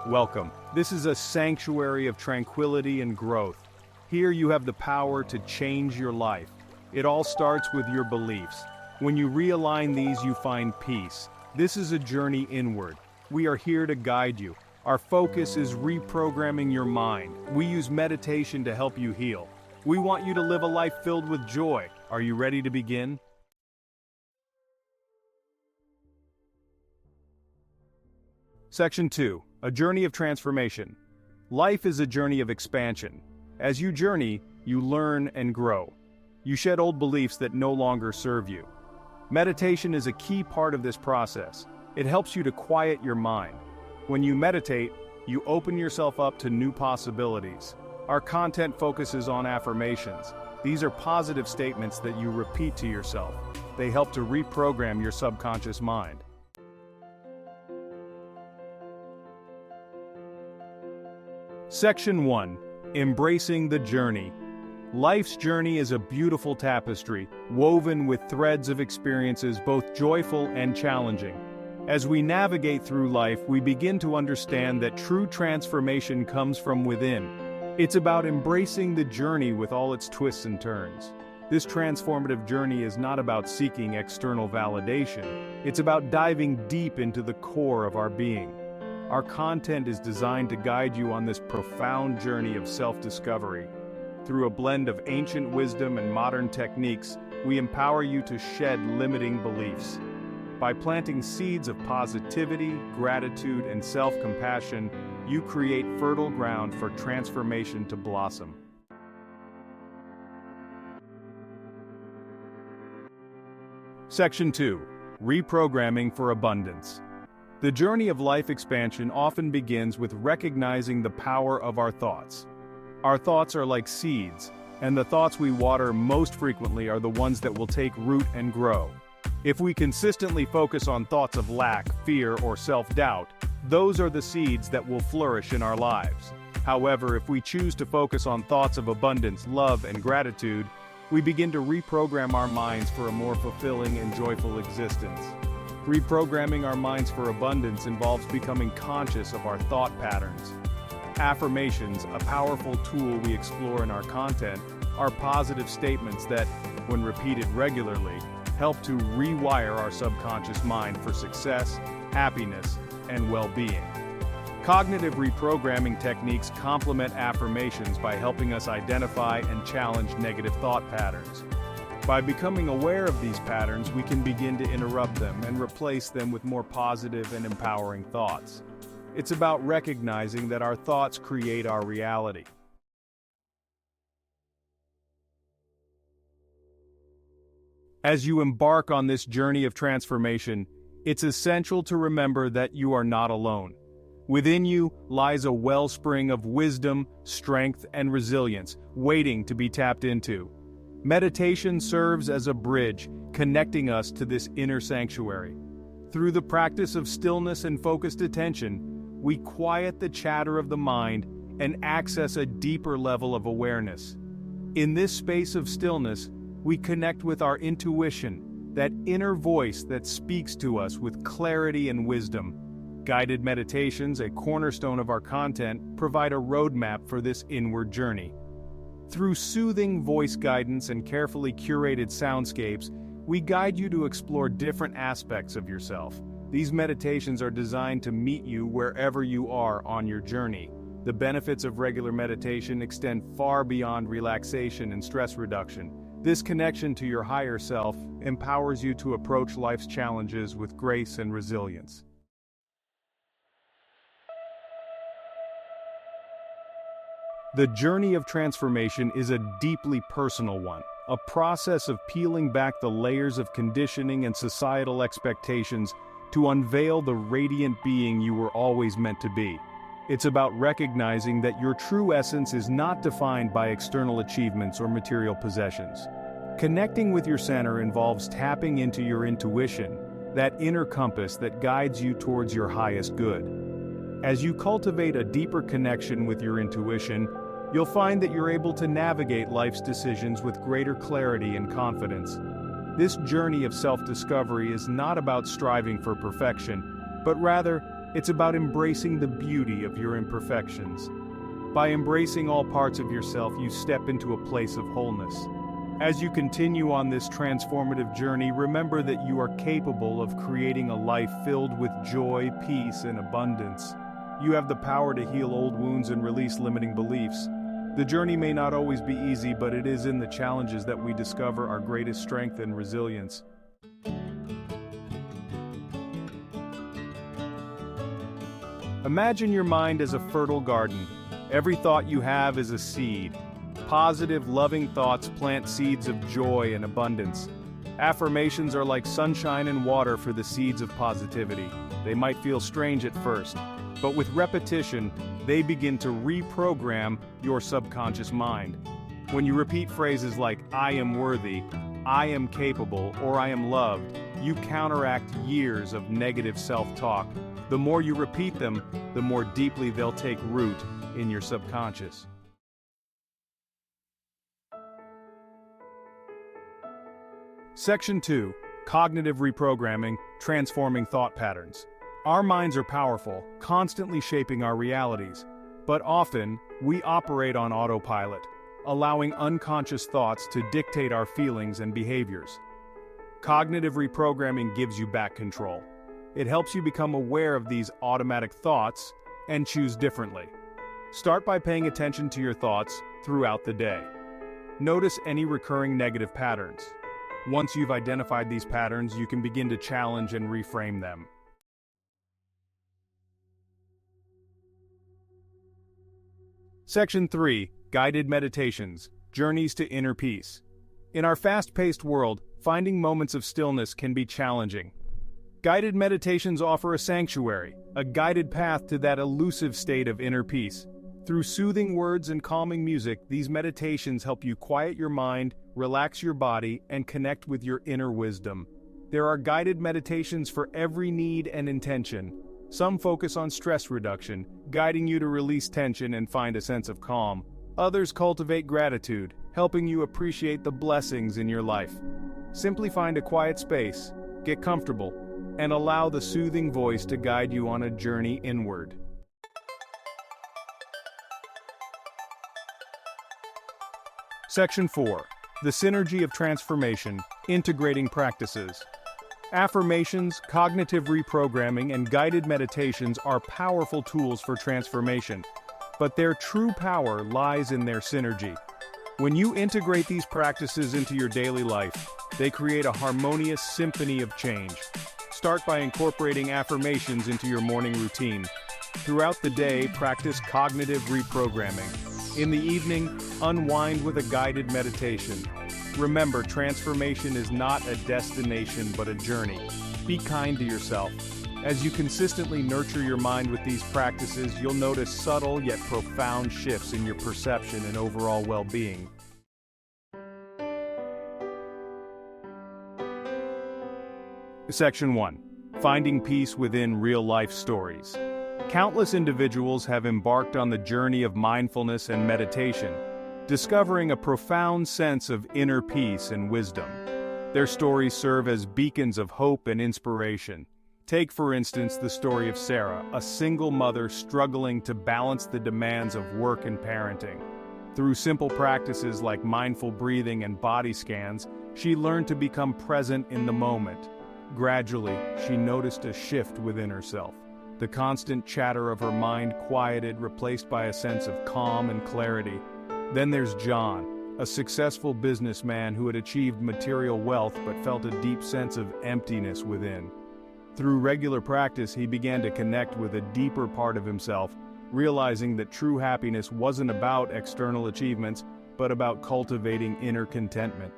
Welcome. This is a sanctuary of tranquility and growth. Here you have the power to change your life. It all starts with your beliefs. When you realign these, you find peace. This is a journey inward. We are here to guide you. Our focus is reprogramming your mind. We use meditation to help you heal. We want you to live a life filled with joy. Are you ready to begin? Section 2. A journey of transformation. Life is a journey of expansion. As you journey, you learn and grow. You shed old beliefs that no longer serve you. Meditation is a key part of this process. It helps you to quiet your mind. When you meditate, you open yourself up to new possibilities. Our content focuses on affirmations. These are positive statements that you repeat to yourself. They help to reprogram your subconscious mind. Section 1. Embracing the journey. Life's journey is a beautiful tapestry, woven with threads of experiences both joyful and challenging. As we navigate through life, we begin to understand that true transformation comes from within. It's about embracing the journey with all its twists and turns. This transformative journey is not about seeking external validation. It's about diving deep into the core of our being. Our content is designed to guide you on this profound journey of self-discovery. Through a blend of ancient wisdom and modern techniques, we empower you to shed limiting beliefs. By planting seeds of positivity, gratitude, and self-compassion, you create fertile ground for transformation to blossom. Section 2. Reprogramming for abundance. The journey of life expansion often begins with recognizing the power of our thoughts. Our thoughts are like seeds, and the thoughts we water most frequently are the ones that will take root and grow. If we consistently focus on thoughts of lack, fear, or self-doubt, those are the seeds that will flourish in our lives. However, if we choose to focus on thoughts of abundance, love, and gratitude, we begin to reprogram our minds for a more fulfilling and joyful existence. Reprogramming our minds for abundance involves becoming conscious of our thought patterns. Affirmations, a powerful tool we explore in our content, are positive statements that, when repeated regularly, help to rewire our subconscious mind for success, happiness, and well-being. Cognitive reprogramming techniques complement affirmations by helping us identify and challenge negative thought patterns. By becoming aware of these patterns, we can begin to interrupt them and replace them with more positive and empowering thoughts. It's about recognizing that our thoughts create our reality. As you embark on this journey of transformation, it's essential to remember that you are not alone. Within you lies a wellspring of wisdom, strength, and resilience, waiting to be tapped into. Meditation serves as a bridge, connecting us to this inner sanctuary. Through the practice of stillness and focused attention, we quiet the chatter of the mind and access a deeper level of awareness. In this space of stillness, we connect with our intuition, that inner voice that speaks to us with clarity and wisdom. Guided meditations, a cornerstone of our content, provide a roadmap for this inward journey. Through soothing voice guidance and carefully curated soundscapes, we guide you to explore different aspects of yourself. These meditations are designed to meet you wherever you are on your journey. The benefits of regular meditation extend far beyond relaxation and stress reduction. This connection to your higher self empowers you to approach life's challenges with grace and resilience. The journey of transformation is a deeply personal one, a process of peeling back the layers of conditioning and societal expectations to unveil the radiant being you were always meant to be. It's about recognizing that your true essence is not defined by external achievements or material possessions. Connecting with your center involves tapping into your intuition, that inner compass that guides you towards your highest good. As you cultivate a deeper connection with your intuition, you'll find that you're able to navigate life's decisions with greater clarity and confidence. This journey of self-discovery is not about striving for perfection, but rather, it's about embracing the beauty of your imperfections. By embracing all parts of yourself, you step into a place of wholeness. As you continue on this transformative journey, remember that you are capable of creating a life filled with joy, peace, and abundance. You have the power to heal old wounds and release limiting beliefs. The journey may not always be easy, but it is in the challenges that we discover our greatest strength and resilience. Imagine your mind as a fertile garden. Every thought you have is a seed. Positive, loving thoughts plant seeds of joy and abundance. Affirmations are like sunshine and water for the seeds of positivity. They might feel strange at first, but with repetition, they begin to reprogram your subconscious mind. When you repeat phrases like, "I am worthy," "I am capable," or "I am loved," you counteract years of negative self-talk. The more you repeat them, the more deeply they'll take root in your subconscious. Section 2. Cognitive Reprogramming, Transforming Thought Patterns. Our minds are powerful, constantly shaping our realities, but often, we operate on autopilot, allowing unconscious thoughts to dictate our feelings and behaviors. Cognitive reprogramming gives you back control. It helps you become aware of these automatic thoughts and choose differently. Start by paying attention to your thoughts throughout the day. Notice any recurring negative patterns. Once you've identified these patterns, you can begin to challenge and reframe them. Section 3. Guided Meditations, Journeys to Inner Peace. In our fast-paced world, finding moments of stillness can be challenging. Guided meditations offer a sanctuary, a guided path to that elusive state of inner peace. Through soothing words and calming music, these meditations help you quiet your mind, relax your body, and connect with your inner wisdom. There are guided meditations for every need and intention. Some focus on stress reduction, guiding you to release tension and find a sense of calm. Others cultivate gratitude, helping you appreciate the blessings in your life. Simply find a quiet space, get comfortable, and allow the soothing voice to guide you on a journey inward. Section 4. The Synergy of Transformation, Integrating Practices. Affirmations, cognitive reprogramming, and guided meditations are powerful tools for transformation, but their true power lies in their synergy. When you integrate these practices into your daily life, they create a harmonious symphony of change. Start by incorporating affirmations into your morning routine. Throughout the day, practice cognitive reprogramming. In the evening, unwind with a guided meditation. Remember, transformation is not a destination but a journey. Be kind to yourself. As you consistently nurture your mind with these practices, you'll notice subtle yet profound shifts in your perception and overall well-being. Section 1. Finding Peace Within Real-Life Stories. Countless individuals have embarked on the journey of mindfulness and meditation, discovering a profound sense of inner peace and wisdom. Their stories serve as beacons of hope and inspiration. Take, for instance, the story of Sarah, a single mother struggling to balance the demands of work and parenting. Through simple practices like mindful breathing and body scans, she learned to become present in the moment. Gradually, she noticed a shift within herself. The constant chatter of her mind quieted, replaced by a sense of calm and clarity. Then there's John, a successful businessman who had achieved material wealth but felt a deep sense of emptiness within. Through regular practice, he began to connect with a deeper part of himself, realizing that true happiness wasn't about external achievements, but about cultivating inner contentment.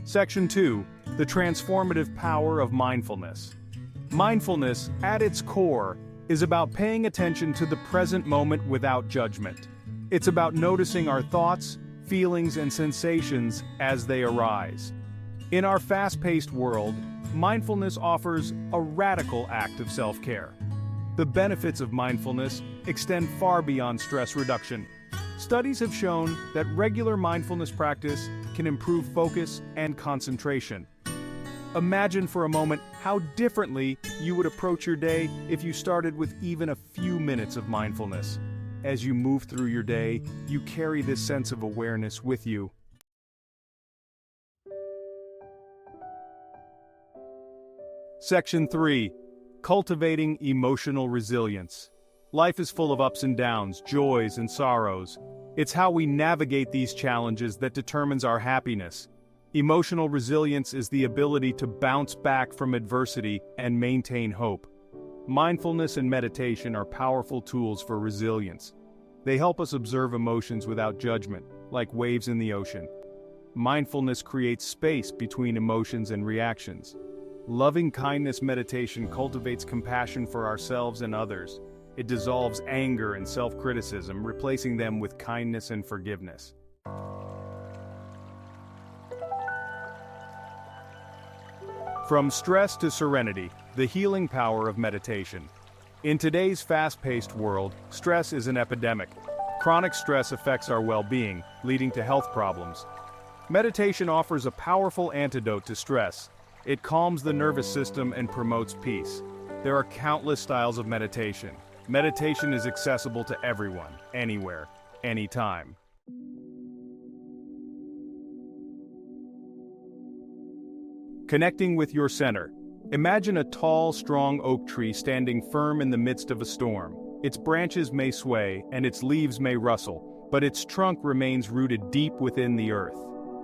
Section 2. The Transformative Power of Mindfulness. Mindfulness, at its core, is about paying attention to the present moment without judgment. It's about noticing our thoughts, feelings, and sensations as they arise. In our fast-paced world, mindfulness offers a radical act of self-care. The benefits of mindfulness extend far beyond stress reduction. Studies have shown that regular mindfulness practice can improve focus and concentration. Imagine for a moment how differently you would approach your day if you started with even a few minutes of mindfulness. As you move through your day, you carry this sense of awareness with you. Section 3. Cultivating emotional resilience. Life is full of ups and downs, joys and sorrows. It's how we navigate these challenges that determines our happiness. Emotional resilience is the ability to bounce back from adversity and maintain hope. Mindfulness and meditation are powerful tools for resilience. They help us observe emotions without judgment, like waves in the ocean. Mindfulness creates space between emotions and reactions. Loving kindness meditation cultivates compassion for ourselves and others. It dissolves anger and self-criticism, replacing them with kindness and forgiveness. From stress to serenity, the healing power of meditation. In today's fast-paced world, stress is an epidemic. Chronic stress affects our well-being, leading to health problems. Meditation offers a powerful antidote to stress. It calms the nervous system and promotes peace. There are countless styles of meditation. Meditation is accessible to everyone, anywhere, anytime. Connecting with your center. Imagine a tall, strong oak tree standing firm in the midst of a storm. Its branches may sway, and its leaves may rustle, but its trunk remains rooted deep within the earth.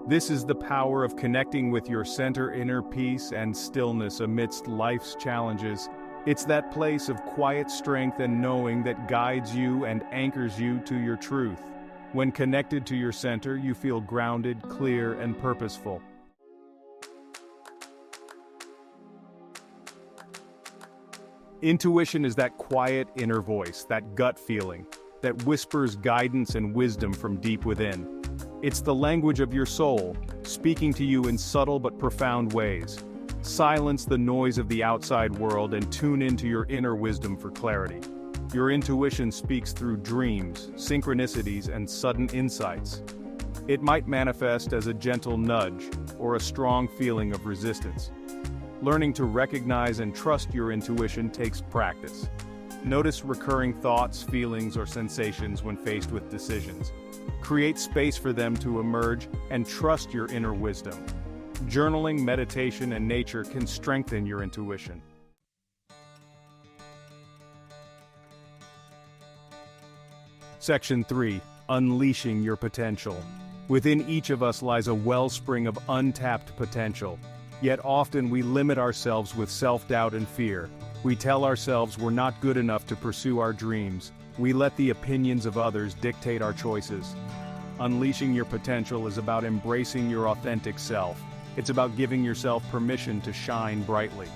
This is the power of connecting with your center, inner peace and stillness amidst life's challenges. It's that place of quiet strength and knowing that guides you and anchors you to your truth. When connected to your center, you feel grounded, clear, and purposeful. Intuition is that quiet inner voice, that gut feeling, that whispers guidance and wisdom from deep within. It's the language of your soul, speaking to you in subtle but profound ways. Silence the noise of the outside world and tune into your inner wisdom for clarity. Your intuition speaks through dreams, synchronicities, and sudden insights. It might manifest as a gentle nudge or a strong feeling of resistance. Learning to recognize and trust your intuition takes practice. Notice recurring thoughts, feelings, or sensations when faced with decisions. Create space for them to emerge and trust your inner wisdom. Journaling, meditation, and nature can strengthen your intuition. Section 3. Unleashing your potential. Within each of us lies a wellspring of untapped potential. Yet often we limit ourselves with self-doubt and fear. We tell ourselves we're not good enough to pursue our dreams. We let the opinions of others dictate our choices. Unleashing your potential is about embracing your authentic self. It's about giving yourself permission to shine brightly.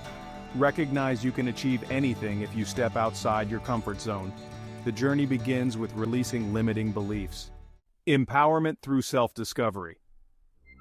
Recognize you can achieve anything if you step outside your comfort zone. The journey begins with releasing limiting beliefs. Empowerment through self-discovery.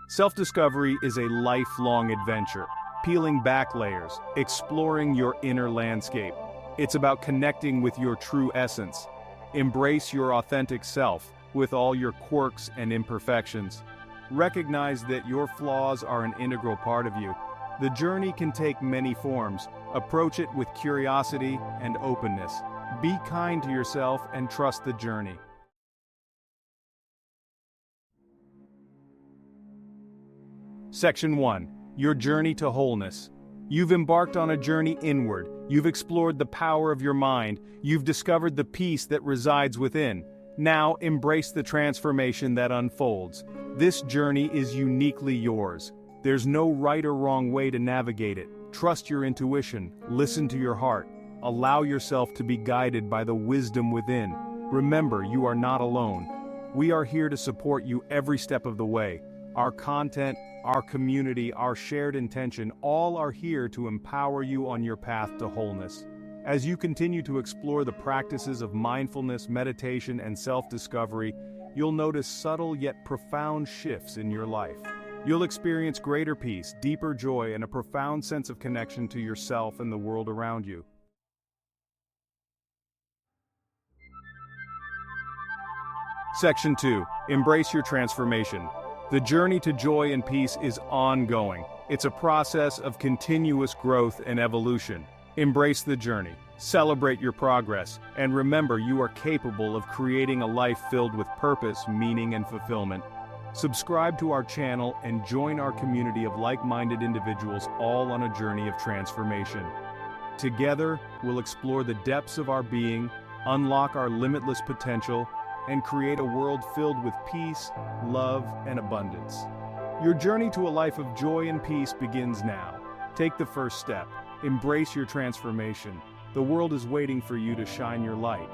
Self-discovery is a lifelong adventure, peeling back layers, exploring your inner landscape. It's about connecting with your true essence. Embrace your authentic self, with all your quirks and imperfections. Recognize that your flaws are an integral part of you. The journey can take many forms. Approach it with curiosity and openness. Be kind to yourself and trust the journey. Section 1. Your journey to wholeness. You've embarked on a journey inward. You've explored the power of your mind. You've discovered the peace that resides within. Now embrace the transformation that unfolds. This journey is uniquely yours. There's no right or wrong way to navigate it. Trust your intuition. Listen to your heart. Allow yourself to be guided by the wisdom within. Remember, you are not alone. We are here to support you every step of the way. Our content, our community, our shared intention, all are here to empower you on your path to wholeness. As you continue to explore the practices of mindfulness, meditation, and self-discovery, you'll notice subtle yet profound shifts in your life. You'll experience greater peace, deeper joy, and a profound sense of connection to yourself and the world around you. Section 2. Embrace your transformation. The journey to joy and peace is ongoing. It's a process of continuous growth and evolution. Embrace the journey, celebrate your progress, and remember you are capable of creating a life filled with purpose, meaning, and fulfillment. Subscribe to our channel and join our community of like-minded individuals all on a journey of transformation. Together, we'll explore the depths of our being, unlock our limitless potential, and create a world filled with peace, love, and abundance. Your journey to a life of joy and peace begins now. Take the first step. Embrace your transformation. The world is waiting for you to shine your light.